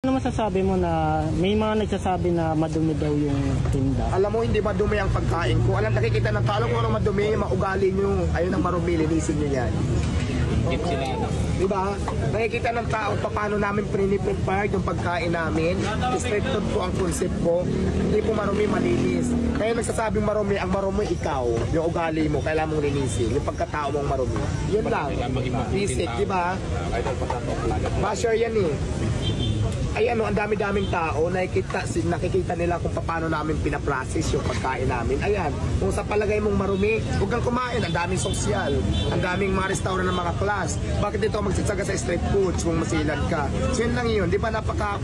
Ano masasabi mo na may mga nagsasabi na madumi daw yung tinda? Alam mo, hindi madumi ang pagkain ko. Alam, nakikita ng tao kung anong madumi, maugali nyo. Ayun ang marumi, linisin nyo yan. Diba? Nakikita ng tao paano namin prepare yung pagkain namin. Straight food po ang concept ko. Hindi po marumi, malinis. Kaya nagsasabing marumi, ang marumi ikaw. Yung ugali mo, kailangan mong linisin. Yung pagkatao mong marumi. Yun lang. Basic, diba? Basher yan eh. Ay ano, ang dami-daming tao, nakikita nila kung paano namin pinaprocess yung pagkain namin. Ayan, kung sa palagay mong marumi, huwag kang kumain. Ang daming sosyal, ang daming mga restaurant ng mga class. Bakit dito magsitsaga sa street foods kung masilan ka? So yun lang yun, di ba napaka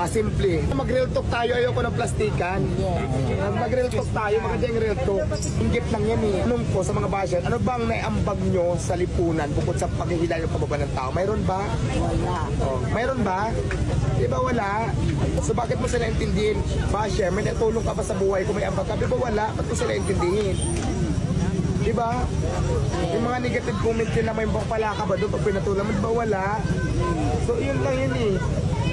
simple. Mag-real talk tayo, ayoko ng plastikan. Mag-real talk tayo, mga diyang real talk. Inggit lang yan eh. Anong po sa mga basher, ano bang naiambag nyo sa lipunan bukod sa paghihila yung pababa ng tao? Mayroon ba? Wala. Oh, mayroon ba? Di ba wala? So bakit mo sila intindihin? Basher, may natulong ka ba sa buhay kung may ambag ka? Di ba wala? Ba't mo sila intindihin? Di ba? Yung mga negative comment nila, may pala ka ba doon pag pinatulang mo? Di ba wala? So yun lang yun eh.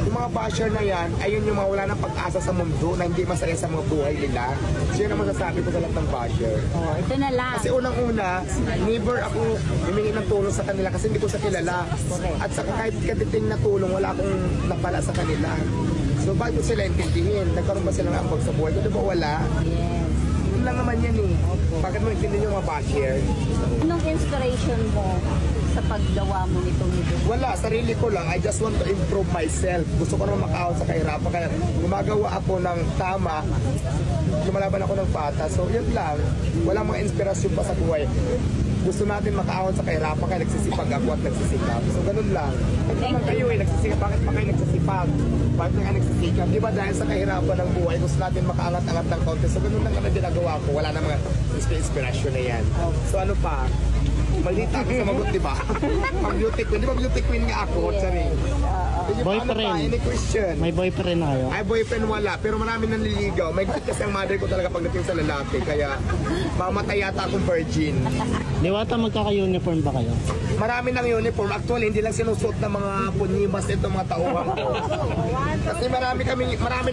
Yung mga basher na yan, ayun yung mga wala ng pag-asa sa mundo na hindi masaya sa mga buhay nila. So yun ang masasabi ko sa lahat ng basher. Oh, ito na lang. Kasi unang-una, never ako humingi ng tulong sa kanila kasi hindi ko sa kilala. At sa kahit katiting na tulong, wala akong napala sa kanila. So bakit ko sila intindihin? Nagkaroon ba silang ambag sa buhay ko? Diba wala? Yes. Yun lang naman yan eh. Bakit mo intindihin yung mga basher? Anong inspiration mo sa paggawa mo nitong video? Wala, sarili ko lang. I just want to improve myself. Gusto ko naman makaahon sa kahirapan. Kaya gumagawa ako ng tama. Lumalaban ako ng pata. So yun lang. Walang mga inspirasyon pa sa buhay. Gusto natin makaahon sa kahirapan kaya nagsisipag ako at nagsisikap. So ganun lang. At naman kayo eh, nagsisikap. Bakit pa kayo nagsisipag? Bakit nga nagsisikap? Di ba dahil sa kahirapan ng buhay, gusto natin makaangat-angat ng konti. So ganun lang naman ginagawa ko. Wala na mga inspirasyon na yan. So ano pa? Malita ako sa magot, di ba? Ang beauty queen. Di ba beauty queen nga ako? Sorry. Boyfriend. Any question? May boyfriend na kayo? Ay, boyfriend wala. Pero marami nanliligaw. May gusto kasi ang mother ko talaga pagdating sa lalaki. Kaya mamatay yata akong virgin. Diwata, magkaka-uniform ba kayo? Marami ng uniform. Actually, hindi lang sinusuot ng mga punibas ito mga tauhan ko. Kasi marami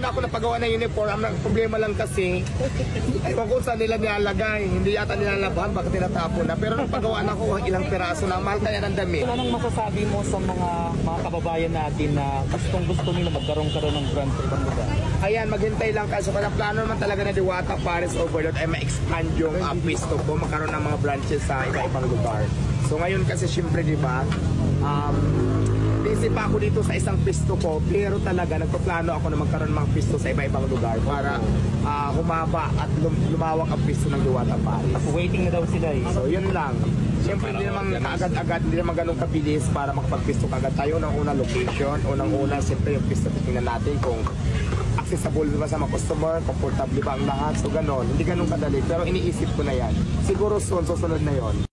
na ako napagawa ng uniform. Ang problema lang kasi, ay kung saan nila nilalagay. Hindi yata nilalabahan, baka tinatapon na. Pero nung pagawa na ako, ilang piraso na. Mahal kaya ng damit. Anong masasabi mo sa mga kababayan natin na gustong-gusto nila magkaroon ng brand sa ibang lugar? Ayan, maghintay lang kaso kaya plano naman talaga na Diwata Paris Overload ay ma-expand yung pisto ko, magkaroon ng mga branches sa iba-ibang lugar. So ngayon kasi syempre diba, busy pa ako dito sa isang pisto ko, pero talaga nagpaplano ako na magkaroon ng mga pisto sa iba-ibang lugar para humaba at lumawak ang pisto ng Diwata Paris. Waiting na daw sila eh. So yun lang. Siyempre hindi naman kaagad-agad, hindi naman ganun kabilis para makapag-pisto kagad tayo. Unang-una location, unang-una siyempre yung pisto tingnan natin kung accessible ba sa mga customer, comfortable ba ang lahat. So ganon, hindi ganun kadali pero iniisip ko na yan. Siguro susunod na yon.